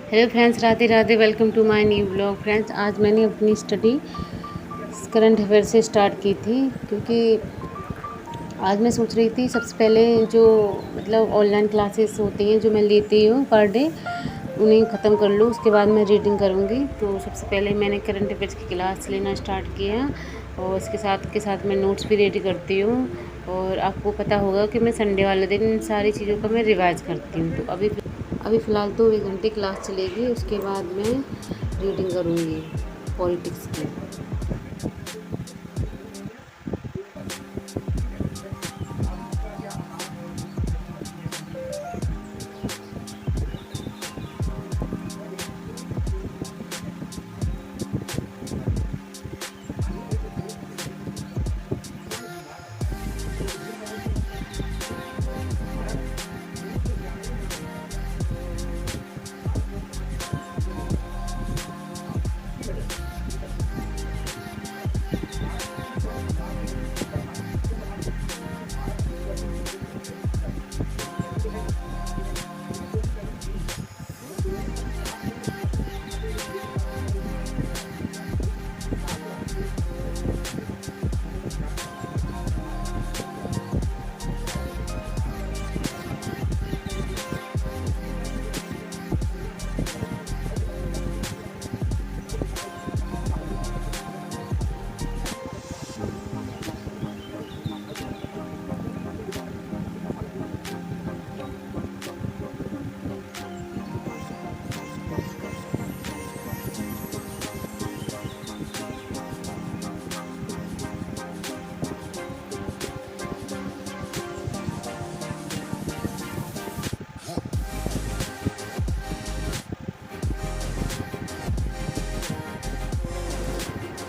Hello friends, Radhe Radhe. Welcome to my new blog. Friends, आज मैंने अपनी स्टडी करंट अफेयर से स्टार्ट की थी, क्योंकि आज मैं सोच रही थी सबसे पहले जो मतलब ऑनलाइन क्लासेस होती हैं जो मैं लेती हूँ पर डे, उन्हें ख़त्म कर लूँ। उसके बाद मैं रीडिंग करूँगी। तो सबसे पहले मैंने करंट अफेयर्स की क्लास लेना स्टार्ट किया और इसके साथ मैं नोट्स भी रेडी करती हूँ। और आपको पता होगा कि मैं संडे वाले दिन इन सारी चीज़ों का मैं रिवाइज़ करती हूँ। तो अभी फ़िलहाल तो 1 घंटे क्लास चलेगी, उसके बाद मैं रीडिंग करूँगी पॉलिटिक्स की।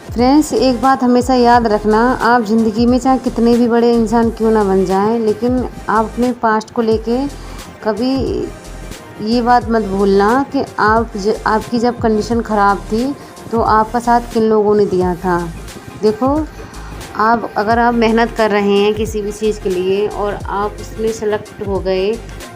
फ्रेंड्स, एक बात हमेशा याद रखना, आप ज़िंदगी में चाहे कितने भी बड़े इंसान क्यों ना बन जाएं, लेकिन आप अपने पास्ट को लेके कभी ये बात मत भूलना कि आपकी जब कंडीशन ख़राब थी तो आपका साथ किन लोगों ने दिया था। देखो, अगर आप मेहनत कर रहे हैं किसी भी चीज़ के लिए और आप उसमें सेलेक्ट हो गए,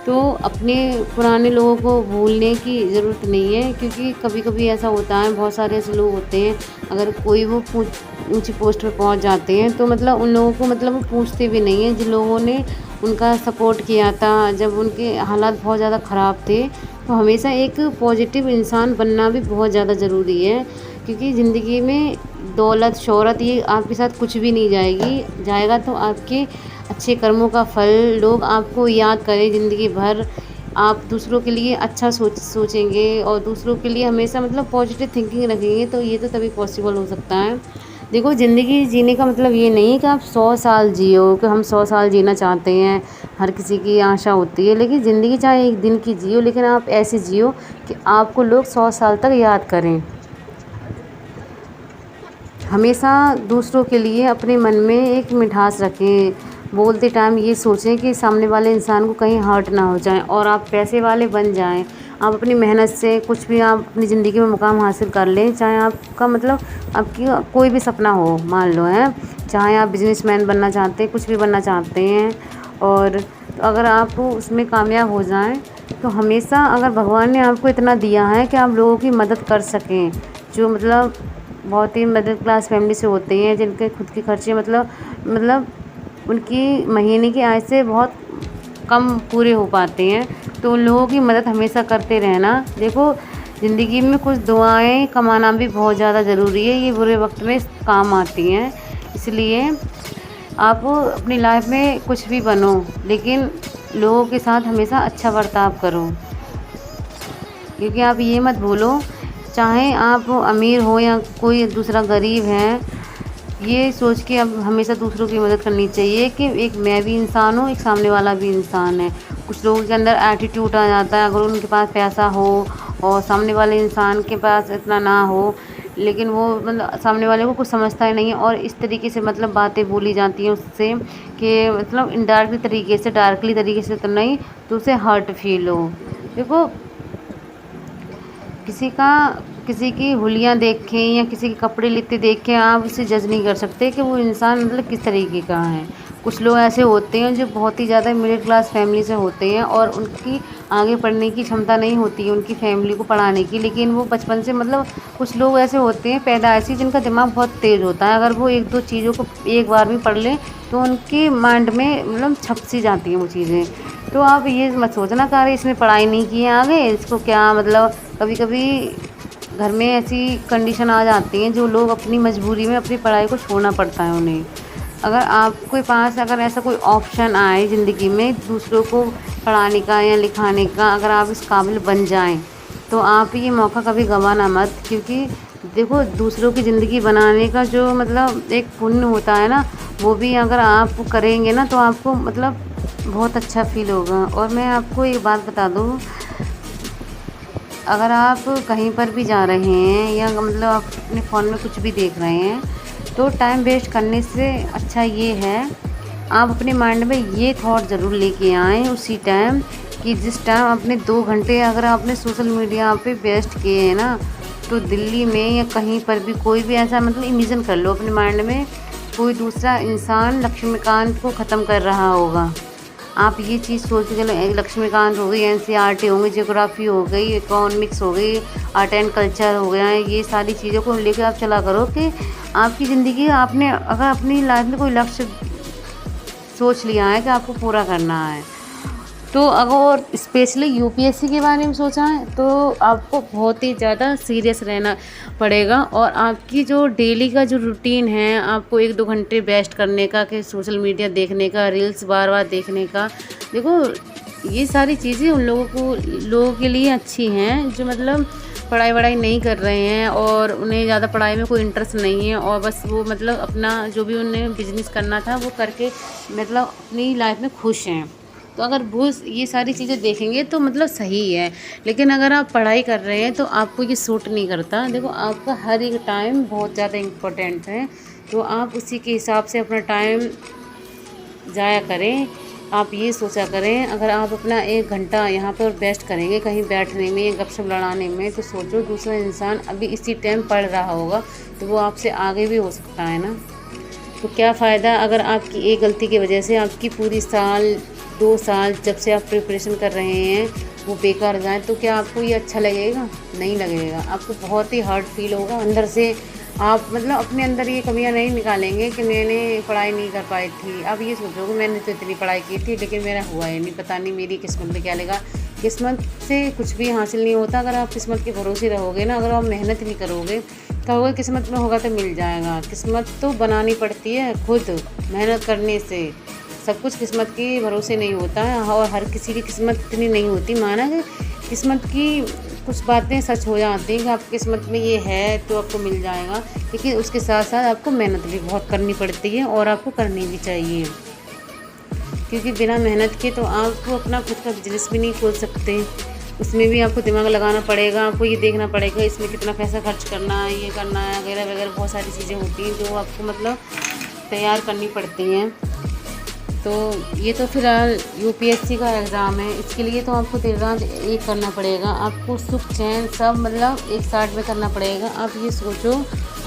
तो अपने पुराने लोगों को भूलने की ज़रूरत नहीं है, क्योंकि कभी कभी ऐसा होता है, बहुत सारे ऐसे लोग होते हैं, अगर कोई वो ऊंची पोस्ट पे पहुंच जाते हैं तो मतलब उन लोगों को मतलब वो पूछते भी नहीं हैं, जिन लोगों ने उनका सपोर्ट किया था जब उनके हालात बहुत ज़्यादा ख़राब थे। तो हमेशा एक पॉजिटिव इंसान बनना भी बहुत ज़्यादा ज़रूरी है, क्योंकि ज़िंदगी में दौलत शोहरत ये आपके साथ कुछ भी नहीं जाएगा, तो आपके अच्छे कर्मों का फल लोग आपको याद करें ज़िंदगी भर। आप दूसरों के लिए अच्छा सोचेंगे और दूसरों के लिए हमेशा मतलब पॉजिटिव थिंकिंग रखेंगे, तो ये तो तभी पॉसिबल हो सकता है। देखो, ज़िंदगी जीने का मतलब ये नहीं कि आप 100 साल जियो, कि हम 100 साल जीना चाहते हैं, हर किसी की आशा होती है। लेकिन ज़िंदगी चाहे एक दिन की जियो, लेकिन आप ऐसे जियो कि आपको लोग 100 साल तक याद करें। हमेशा दूसरों के लिए अपने मन में एक मिठास रखें। बोलते टाइम ये सोचें कि सामने वाले इंसान को कहीं हर्ट ना हो जाए और आप पैसे वाले बन जाएं। आप अपनी मेहनत से कुछ भी आप अपनी ज़िंदगी में मुकाम हासिल कर लें, चाहे आपका मतलब आपकी कोई भी सपना हो, मान लो है, चाहे आप बिजनेसमैन बनना चाहते हैं, कुछ भी बनना चाहते हैं, और तो अगर आप उसमें कामयाब हो जाएं, तो हमेशा अगर भगवान ने आपको इतना दिया है कि आप लोगों की मदद कर सकें, जो मतलब बहुत ही मिडिल क्लास फैमिली से होते हैं, जिनके खुद के खर्चे मतलब उनकी महीने की आय से बहुत कम पूरे हो पाते हैं, तो उन लोगों की मदद हमेशा करते रहना। देखो, ज़िंदगी में कुछ दुआएं कमाना भी बहुत ज़्यादा ज़रूरी है, ये बुरे वक्त में काम आती हैं। इसलिए आप अपनी लाइफ में कुछ भी बनो, लेकिन लोगों के साथ हमेशा अच्छा बर्ताव करो, क्योंकि आप ये मत भूलो, चाहे आप अमीर हो या कोई दूसरा गरीब है, ये सोच के अब हमेशा दूसरों की मदद करनी चाहिए कि एक मैं भी इंसान हूँ, एक सामने वाला भी इंसान है। कुछ लोगों के अंदर एटीट्यूड आ जाता है, अगर उनके पास पैसा हो और सामने वाले इंसान के पास इतना ना हो, लेकिन वो मतलब सामने वाले को कुछ समझता ही नहीं है, और इस तरीके से मतलब बातें बोली जाती हैं उससे कि मतलब इनडायरेक्टली तरीके से, डायरेक्टली तरीके से तो नहीं, तो उसे हर्ट फील हो। देखो, किसी की हुलियाँ देख के या किसी के कपड़े लत्ते देख के आप उसे जज नहीं कर सकते कि वो इंसान मतलब किस तरीके का है। कुछ लोग ऐसे होते हैं जो बहुत ही ज़्यादा मिडिल क्लास फैमिली से होते हैं और उनकी आगे पढ़ने की क्षमता नहीं होती है उनकी फैमिली को पढ़ाने की, लेकिन वो बचपन से मतलब कुछ लोग ऐसे होते हैं पैदाइशी जिनका दिमाग बहुत तेज़ होता है। अगर वो एक दो चीज़ों को एक बार भी पढ़ लें तो उनके माइंड में मतलब छप सी जाती हैं वो चीज़ें। तो आप ये मत सोचना कि अरे इसने पढ़ाई नहीं की है आगे इसको क्या मतलब, कभी कभी घर में ऐसी कंडीशन आ जाती हैं जो लोग अपनी मजबूरी में अपनी पढ़ाई को छोड़ना पड़ता है उन्हें। अगर आपके पास अगर ऐसा कोई ऑप्शन आए ज़िंदगी में दूसरों को पढ़ाने का या लिखाने का, अगर आप इस काबिल बन जाएं तो आप ये मौका कभी गंवाना मत, क्योंकि देखो दूसरों की ज़िंदगी बनाने का जो मतलब एक पुण्य होता है ना, वो भी अगर आप करेंगे ना तो आपको मतलब बहुत अच्छा फील होगा। और मैं आपको एक बात बता दूँ, अगर आप कहीं पर भी जा रहे हैं या मतलब आप अपने फ़ोन में कुछ भी देख रहे हैं तो टाइम वेस्ट करने से अच्छा ये है आप अपने माइंड में ये थॉट ज़रूर लेके आएँ उसी टाइम कि जिस टाइम अपने 2 घंटे अगर आपने सोशल मीडिया पे वेस्ट किए हैं ना, तो दिल्ली में या कहीं पर भी कोई भी ऐसा मतलब इमेजिन कर लो अपने माइंड में कोई दूसरा इंसान लक्ष्मीकांत को ख़त्म कर रहा होगा। आप ये चीज़ सोच के चलो, लक्ष्मीकांत हो गई, एनसीईआरटी हो गई, ज्योग्राफी हो गई, इकोनॉमिक्स हो गई, आर्ट एंड कल्चर हो गया, ये सारी चीज़ों को लेकर आप चला करो कि आपकी ज़िंदगी आपने अगर अपनी लाइफ में कोई लक्ष्य सोच लिया है कि आपको पूरा करना है, तो अगर स्पेशली यूपीएससी के बारे में सोचा है तो आपको बहुत ही ज़्यादा सीरियस रहना पड़ेगा। और आपकी जो डेली का जो रूटीन है आपको 1-2 घंटे वेस्ट करने का कि सोशल मीडिया देखने का, रील्स बार बार देखने का, देखो ये सारी चीज़ें उन लोगों के लिए अच्छी हैं जो मतलब पढ़ाई वढ़ाई नहीं कर रहे हैं और उन्हें ज़्यादा पढ़ाई में कोई इंटरेस्ट नहीं है और बस वो मतलब अपना जो भी उन्हें बिजनेस करना था वो करके मतलब अपनी लाइफ में खुश हैं। तो अगर वो ये सारी चीज़ें देखेंगे तो मतलब सही है, लेकिन अगर आप पढ़ाई कर रहे हैं तो आपको ये सूट नहीं करता। देखो आपका हर एक टाइम बहुत ज़्यादा इम्पोर्टेंट है, तो आप उसी के हिसाब से अपना टाइम ज़ाया करें। आप ये सोचा करें अगर आप अपना 1 घंटा यहाँ पर वेस्ट करेंगे कहीं बैठने में या गपशप लड़ाने में, तो सोचो दूसरा इंसान अभी इसी टाइम पढ़ रहा होगा तो वो आपसे आगे भी हो सकता है ना। तो क्या फ़ायदा अगर आपकी एक गलती की वजह से आपकी पूरी साल 2 साल जब से आप प्रिपरेशन कर रहे हैं वो बेकार जाए, तो क्या आपको ये अच्छा लगेगा? नहीं लगेगा, आपको बहुत ही हार्ड फील होगा अंदर से। आप मतलब अपने अंदर ये कमियां नहीं निकालेंगे कि मैंने पढ़ाई नहीं कर पाई थी। अब ये सोचोगे मैंने तो इतनी पढ़ाई की थी लेकिन मेरा हुआ ही नहीं, पता नहीं मेरी किस्मत में क्या लगा। किस्मत से कुछ भी हासिल नहीं होता अगर आप किस्मत के भरोसे रहोगे ना, अगर आप मेहनत नहीं करोगे तो होगा किस्मत में होगा तो मिल जाएगा। किस्मत तो बनानी पड़ती है खुद मेहनत करने से, सब कुछ किस्मत के भरोसे नहीं होता है। और हर किसी की किस्मत इतनी नहीं होती, माना कि किस्मत की कुछ बातें सच हो जाती हैं कि आपकी किस्मत में ये है तो आपको मिल जाएगा, लेकिन उसके साथ साथ आपको मेहनत भी बहुत करनी पड़ती है और आपको करनी भी चाहिए, क्योंकि बिना मेहनत के तो आप अपना खुद का बिजनेस भी नहीं खोल सकते। उसमें भी आपको दिमाग लगाना पड़ेगा, आपको ये देखना पड़ेगा इसमें कितना पैसा खर्च करना है, ये करना है वगैरह वगैरह, बहुत सारी चीज़ें होती हैं जो आपको मतलब तैयार करनी पड़ती हैं। तो ये तो फ़िलहाल यूपीएससी का एग्ज़ाम है, इसके लिए तो आपको दिन रात एक करना पड़ेगा, आपको सुख चैन सब मतलब एक साथ में करना पड़ेगा। आप ये सोचो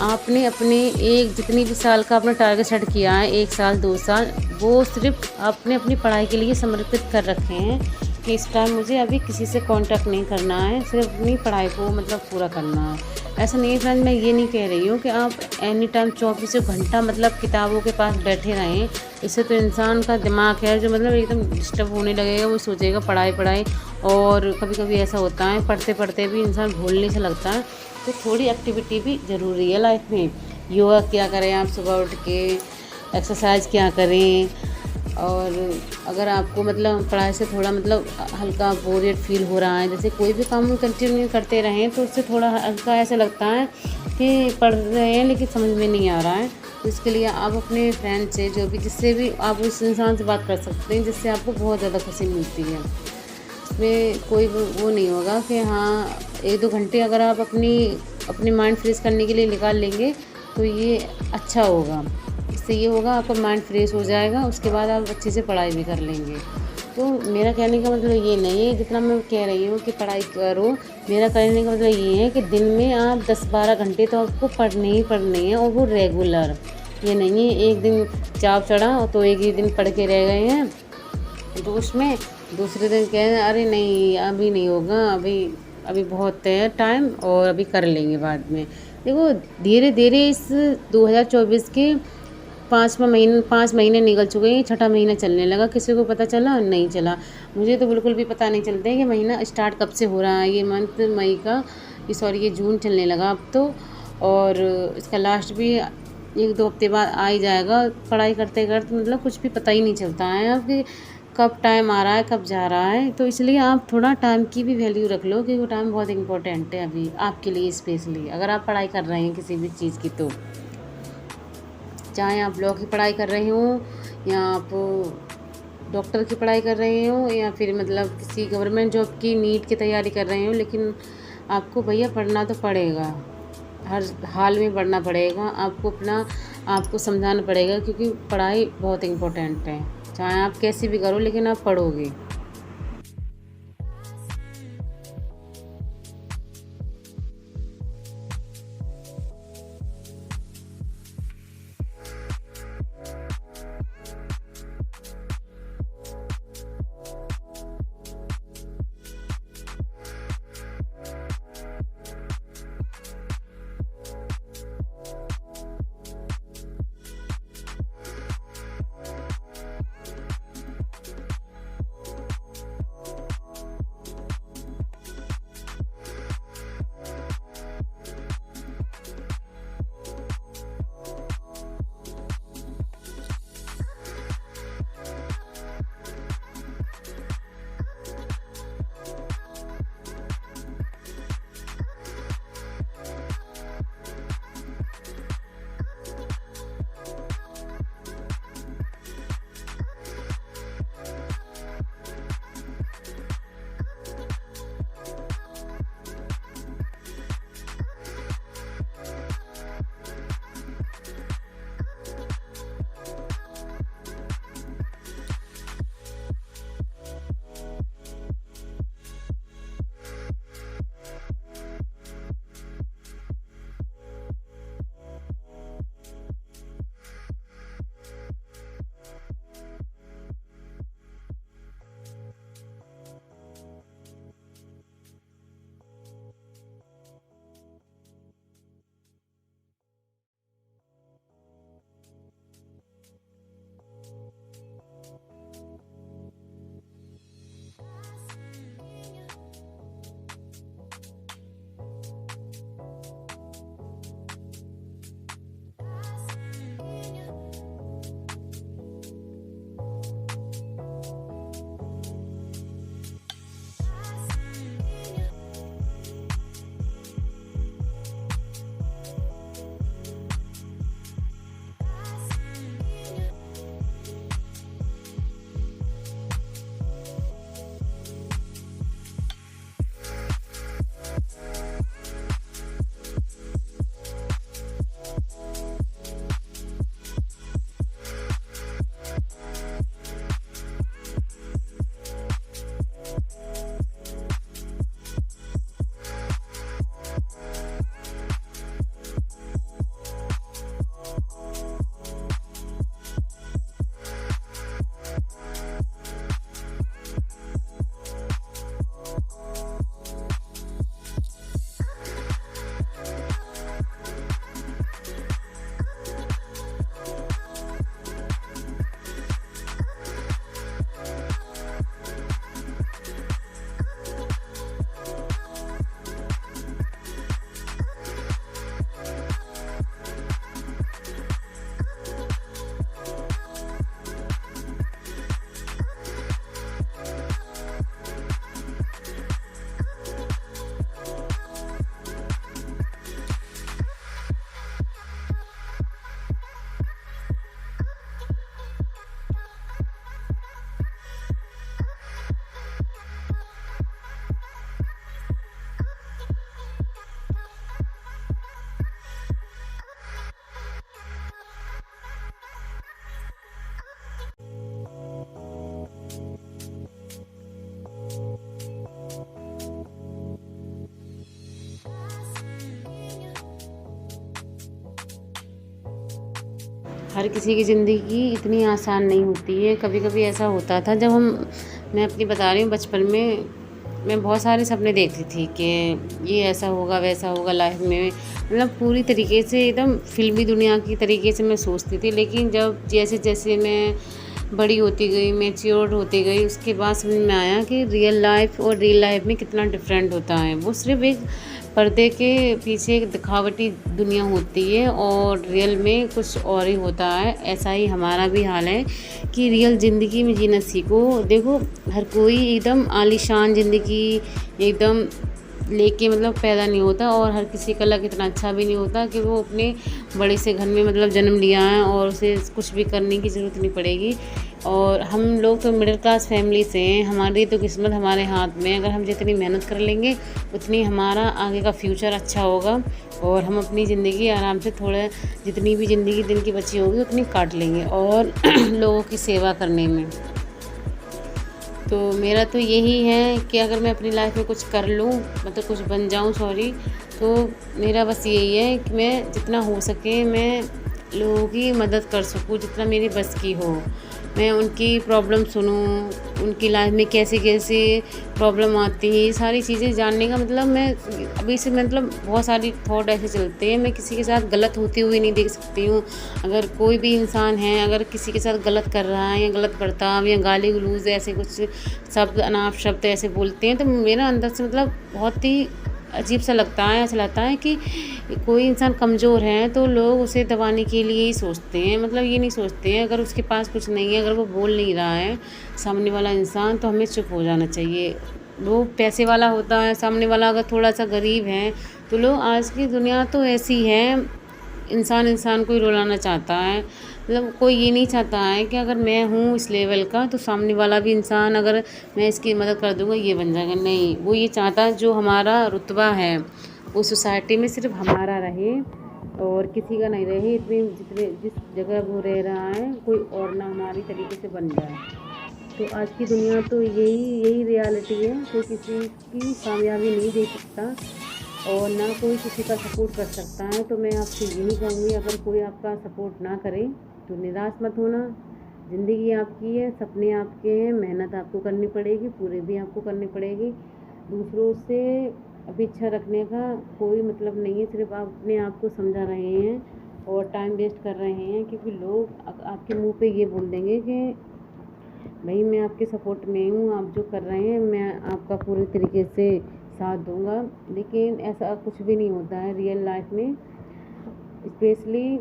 आपने अपने एक जितनी भी साल का अपना टारगेट सेट किया है 1 साल 2 साल, वो सिर्फ आपने अपनी पढ़ाई के लिए समर्पित कर रखे हैं कि इस टाइम मुझे अभी किसी से कांटेक्ट नहीं करना है, सिर्फ अपनी पढ़ाई को मतलब पूरा करना है। ऐसा नहीं है फ्रेंड, मैं ये नहीं कह रही हूँ कि आप एनी टाइम 24 घंटा मतलब किताबों के पास बैठे रहें। इससे तो इंसान का दिमाग है जो मतलब एकदम डिस्टर्ब होने लगेगा, वो सोचेगा पढ़ाई पढ़ाई। और कभी कभी ऐसा होता है पढ़ते पढ़ते भी इंसान भूलने से लगता है, तो थोड़ी एक्टिविटी भी ज़रूरी है लाइफ में। योगा क्या करें आप सुबह उठ के, एक्सरसाइज क्या करें। और अगर आपको मतलब पढ़ाई से थोड़ा मतलब हल्का बोरियत फील हो रहा है, जैसे कोई भी काम कंटिन्यू करते रहें तो उससे थोड़ा हल्का ऐसा लगता है कि पढ़ रहे हैं लेकिन समझ में नहीं आ रहा है, तो इसके लिए आप अपने फ्रेंड से जो भी जिससे भी आप उस इंसान से बात कर सकते हैं जिससे आपको बहुत ज़्यादा खुशी मिलती है। इसमें कोई वो नहीं होगा कि हाँ 1-2 घंटे अगर आप अपने माइंड फ्रेश करने के लिए निकाल लेंगे तो ये अच्छा होगा। इससे ये होगा आपका माइंड फ्रेश हो जाएगा, उसके बाद आप अच्छे से पढ़ाई भी कर लेंगे। तो मेरा कहने का मतलब ये नहीं है जितना मैं कह रही हूँ कि पढ़ाई करो, मेरा कहने का मतलब ये है कि दिन में आप 10-12 घंटे तो आपको पढ़ने ही पढ़ने हैं, और वो रेगुलर। ये नहीं है एक दिन चाव चढ़ा तो एक ही दिन पढ़ के रह गए हैं, तो उसमें दूसरे दिन कह रहे हैं अरे नहीं अभी नहीं होगा, अभी अभी बहुत है टाइम और अभी कर लेंगे बाद में। देखो धीरे धीरे इस 2024 के 5 महीने निकल चुके हैं, छठा महीना चलने लगा, किसी को पता चला नहीं चला। मुझे तो बिल्कुल भी पता नहीं चलता है कि महीना स्टार्ट कब से हो रहा है। ये मंथ मई का ये जून चलने लगा अब तो, और इसका लास्ट भी 1-2 हफ्ते बाद आ ही जाएगा। पढ़ाई करते करते मतलब कुछ भी पता ही नहीं चलता है अब कि कब टाइम आ रहा है कब जा रहा है। तो इसलिए आप थोड़ा टाइम की भी वैल्यू रख लो कि वो टाइम बहुत इंपॉर्टेंट है अभी आपके लिए, स्पेशली अगर आप पढ़ाई कर रहे हैं किसी भी चीज़ की। तो चाहे आप लॉ की पढ़ाई कर रहे हो या आप डॉक्टर की पढ़ाई कर रहे हो या फिर मतलब किसी गवर्नमेंट जॉब की नीट की तैयारी कर रहे हो, लेकिन आपको भैया पढ़ना तो पड़ेगा, हर हाल में पढ़ना पड़ेगा। आपको अपना आपको समझाना पड़ेगा क्योंकि पढ़ाई बहुत इम्पोर्टेंट है। चाहे आप कैसे भी करो लेकिन आप पढ़ोगे। हर किसी की ज़िंदगी इतनी आसान नहीं होती है। कभी कभी ऐसा होता था जब मैं अपनी बता रही हूँ, बचपन में मैं बहुत सारे सपने देखती थी कि ये ऐसा होगा वैसा होगा लाइफ में, मतलब पूरी तरीके से एकदम फिल्मी दुनिया की तरीके से मैं सोचती थी। लेकिन जब जैसे जैसे मैं बड़ी होती गई, मैच्योर होती गई, उसके बाद समझ में आया कि रियल लाइफ और रियल लाइफ में कितना डिफरेंट होता है। वो सिर्फ एक पर्दे के पीछे एक दिखावटी दुनिया होती है और रियल में कुछ और ही होता है। ऐसा ही हमारा भी हाल है कि रियल ज़िंदगी में जीना सीखो। देखो, हर कोई एकदम आलीशान ज़िंदगी एकदम लेके मतलब पैदा नहीं होता, और हर किसी का लक इतना अच्छा भी नहीं होता कि वो अपने बड़े से घर में मतलब जन्म लिया है और उसे कुछ भी करने की ज़रूरत नहीं पड़ेगी। और हम लोग तो मिडिल क्लास फैमिली से हैं, हमारी तो किस्मत हमारे हाथ में है। अगर हम जितनी मेहनत कर लेंगे उतनी हमारा आगे का फ्यूचर अच्छा होगा और हम अपनी ज़िंदगी आराम से थोड़ा जितनी भी ज़िंदगी दिन की बची होगी उतनी काट लेंगे और लोगों की सेवा करने में। तो मेरा तो यही है कि अगर मैं अपनी लाइफ में कुछ कर लूँ, मतलब कुछ बन जाऊँ, सॉरी, तो मेरा बस यही है कि मैं जितना हो सके मैं लोगों की मदद कर सकूँ, जितना मेरी बस की हो। मैं उनकी प्रॉब्लम सुनूँ, उनकी लाइफ में कैसे कैसे प्रॉब्लम आती है, ये सारी चीज़ें जानने का मतलब मैं अभी से मतलब बहुत सारी थॉट ऐसे चलते हैं। मैं किसी के साथ गलत होती हुई नहीं देख सकती हूँ। अगर कोई भी इंसान है, अगर किसी के साथ गलत कर रहा है या गलत बर्ताव या गाली गलौज ऐसे कुछ शब्द, अनाप शब्द ऐसे बोलते हैं, तो मेरा अंदर से मतलब बहुत ही अजीब सा लगता है। ऐसा लगता है कि कोई इंसान कमज़ोर है तो लोग उसे दबाने के लिए ही सोचते हैं, मतलब ये नहीं सोचते हैं अगर उसके पास कुछ नहीं है, अगर वो बोल नहीं रहा है सामने वाला इंसान, तो हमें चुप हो जाना चाहिए। वो पैसे वाला होता है सामने वाला, अगर थोड़ा सा गरीब है तो लोग, आज की दुनिया तो ऐसी है, इंसान इंसान को ही रुलाना चाहता है। मतलब कोई ये नहीं चाहता है कि अगर मैं हूँ इस लेवल का तो सामने वाला भी इंसान, अगर मैं इसकी मदद कर दूँगा ये बन जाएगा। नहीं, वो ये चाहता है जो हमारा रुतबा है वो सोसाइटी में सिर्फ हमारा रहे और किसी का नहीं रहे। इतनी जितने जिस जगह वो रह रहा है कोई और ना हमारी तरीके से बन जाए। तो आज की दुनिया तो यही यही रियलिटी है। कोई किसी की कामयाबी नहीं देख सकता और ना कोई किसी का सपोर्ट कर सकता है। तो मैं आपसे यही कहूँगी, अगर कोई आपका सपोर्ट ना करे तो निराश मत होना। ज़िंदगी आपकी है, सपने आपके हैं, मेहनत आपको करनी पड़ेगी, पूरे भी आपको करनी पड़ेगी। दूसरों से अपेक्षा रखने का कोई मतलब नहीं है, सिर्फ आप अपने आप को समझा रहे हैं और टाइम वेस्ट कर रहे हैं, क्योंकि लोग आपके मुंह पे ये बोल देंगे कि भाई मैं आपके सपोर्ट में हूँ, आप जो कर रहे हैं मैं आपका पूरी तरीके से साथ दूंगा। लेकिन ऐसा कुछ भी नहीं होता है रियल लाइफ में। स्पेशली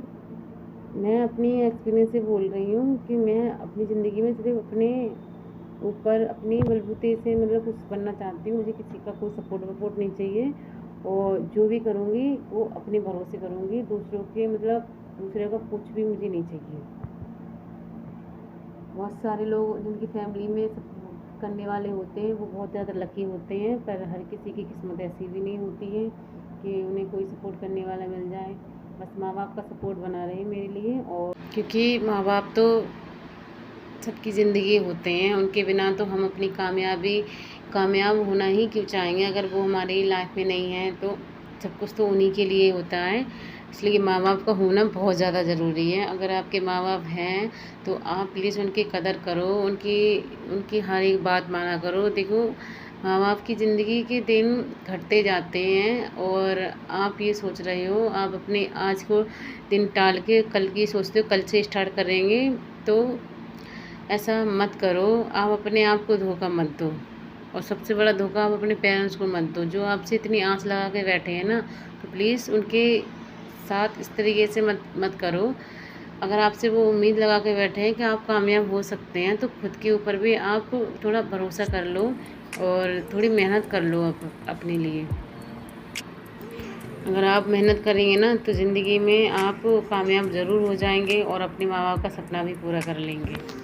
मैं अपनी एक्सपीरियंस से बोल रही हूँ कि मैं अपनी ज़िंदगी में सिर्फ अपने ऊपर अपनी बलबूते से मतलब कुछ बनना चाहती हूँ। मुझे किसी का कोई सपोर्ट वपोर्ट नहीं चाहिए और जो भी करूँगी वो अपने भरोसे करूँगी। दूसरों के मतलब दूसरे का कुछ भी मुझे नहीं चाहिए। बहुत सारे लोग जिनकी फैमिली में सपोर्ट करने वाले होते हैं वो बहुत ज़्यादा लकी होते हैं, पर हर किसी की किस्मत ऐसी भी नहीं होती है कि उन्हें कोई सपोर्ट करने वाला मिल जाए। बस माँ बाप का सपोर्ट बना रहे मेरे लिए, और क्योंकि माँ बाप तो सबकी ज़िंदगी होते हैं, उनके बिना तो हम अपनी कामयाब होना ही क्यों चाहेंगे। अगर वो हमारी लाइफ में नहीं है तो सब कुछ तो उन्हीं के लिए होता है। इसलिए माँ बाप का होना बहुत ज़्यादा ज़रूरी है। अगर आपके माँ बाप हैं तो आप प्लीज़ उनकी कदर करो, उनकी हर एक बात माना करो। देखो, माँ बाप की ज़िंदगी के दिन घटते जाते हैं और आप ये सोच रहे हो, आप अपने आज को दिन टाल के कल की सोचते हो, कल से स्टार्ट करेंगे, तो ऐसा मत करो। आप अपने आप को धोखा मत दो, और सबसे बड़ा धोखा आप अपने पेरेंट्स को मत दो, जो आपसे इतनी आस लगा के बैठे हैं ना। तो प्लीज़ उनके साथ इस तरीके से मत करो। अगर आपसे वो उम्मीद लगा के बैठे हैं कि आप कामयाब हो सकते हैं, तो खुद के ऊपर भी आप थोड़ा भरोसा कर लो और थोड़ी मेहनत कर लो अपने लिए। अगर आप मेहनत करेंगे ना तो ज़िंदगी में आप कामयाब ज़रूर हो जाएंगे और अपने माँ बाप का सपना भी पूरा कर लेंगे।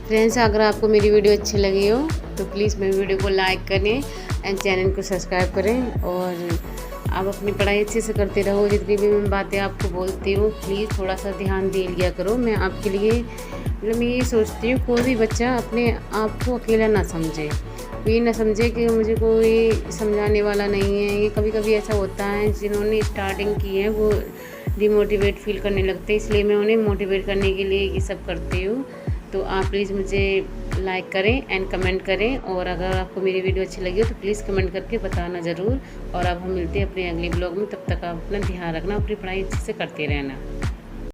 फ्रेंड्स, अगर आपको मेरी वीडियो अच्छी लगी हो तो प्लीज़ मेरी वीडियो को लाइक करें एंड चैनल को सब्सक्राइब करें, और आप अपनी पढ़ाई अच्छे से करते रहो। जितनी भी मैं बातें आपको बोलती हूँ प्लीज़ थोड़ा सा ध्यान दे लिया करो। मैं आपके लिए मतलब मैं ये सोचती हूँ कोई भी बच्चा अपने आप को अकेला ना समझे, ये ना समझे कि मुझे कोई समझाने वाला नहीं है। ये कभी कभी ऐसा होता है जिन्होंने स्टार्टिंग की है वो डिमोटिवेट फील करने लगते हैं, इसलिए मैं उन्हें मोटिवेट करने के लिए ये सब करती हूँ। तो आप प्लीज़ मुझे लाइक करें एंड कमेंट करें, और अगर आपको मेरी वीडियो अच्छी लगी हो तो प्लीज़ कमेंट करके बताना ज़रूर। और अब हम मिलते हैं अपने अगले ब्लॉग में, तब तक आप अपना ध्यान रखना, अपनी पढ़ाई अच्छे से करते रहना।